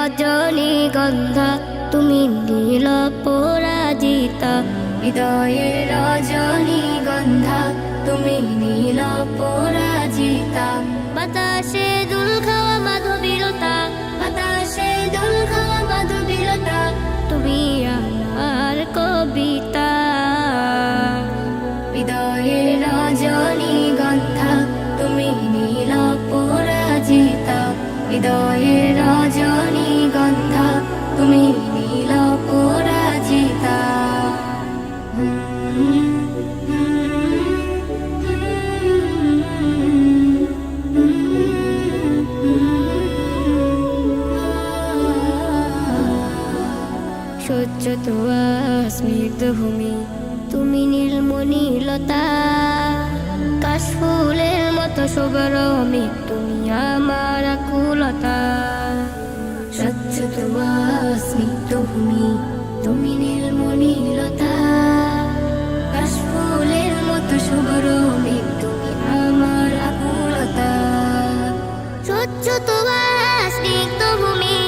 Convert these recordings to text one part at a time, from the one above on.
রজনীগন্ধা তুমি নীল পরাজিতা, হৃদয়ের রজনীগন্ধা তুমি নীল পরাজিতা। বাতাসে দুল খাওয়া মাধবীলতা, বাতাসে দুল খাওয়া মাধবীলতা, তুমি আমার কবিতা। হৃদয়ের রজনীগন্ধা তুমি নীল পরাজিতা, হৃদয়ের রজনীগন্ধা তুমি নীল পরাজিতা। স্বচ্ছ তোয়া স্নিগ্ধ ভূমি তুমি নীলমণিলতা, কাশফুলের মতো শুভরমে তুমি আমার আকুলতা। স্বচ্ছ তোয়া স্নিগ্ধ ভূমি তুমি নীলমণিলতা, কাশফুলের মতো শুভরমে তুমি আমার আকুলতা। স্বচ্ছ তোয়া স্নিগ্ধ ভূমি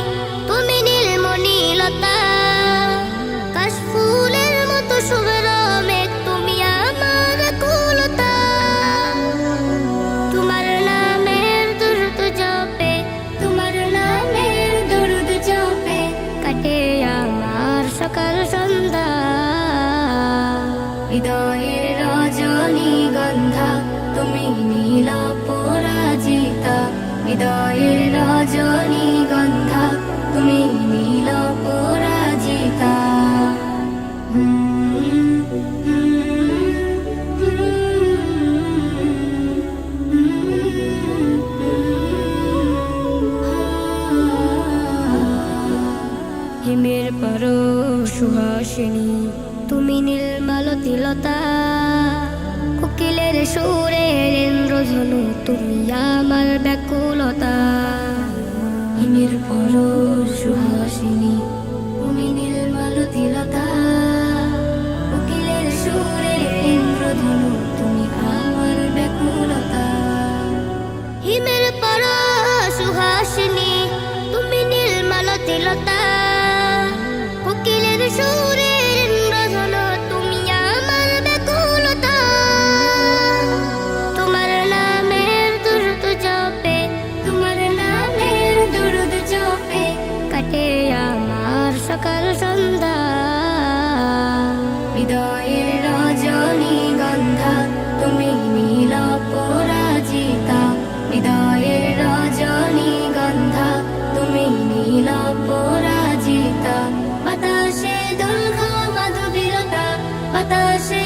তুমি নীলমণিলতা, কাশফুলের মতো শুভরমে তুমি আমার আকুলতা। তোমার নামের দুরুদ জপে, তোমার নামের দুরুদ জপে কাটে আমার সকাল সন্ধ্যা। হৃদয়ের রজনীগন্ধা তুমি নীল পরাজিতা, হৃদয়ের রজনীগন্ধা তুমি নীল পরাজিতা। হিমের পরশ সুহাসিনী তুমি নীলমালতিলতা, কোকিলের সুরের ইন্দ্রধনু তুমি আমার ব্যাকুলতা। হিমের পরশ সুহাসিনী তুমি নীলমালতিলতা, কোকিলের সুরের ইন্দ্রধনু তুমি আমার ব্যাকুলতা। হিমের পরশ সুহাসিনী তুমি নীলমালতিলতা, কোকিলের সুরের ইন্দ্রধনু তুমি আমার ব্যাকুলতা। তোমার নামের দুরুদ জপে, তোমার নামের দুরুদ জপে কাটে আমার সকাল সন্ধ্যা। হৃদয়ের রজনীগন্ধা তুমি নীল পরাজিতা, হৃদয়ের রজনীগন্ধা তুমি নীল পরাজিতা। বাতাসে দুল খাওয়া মাধবীলতা, বাতাসে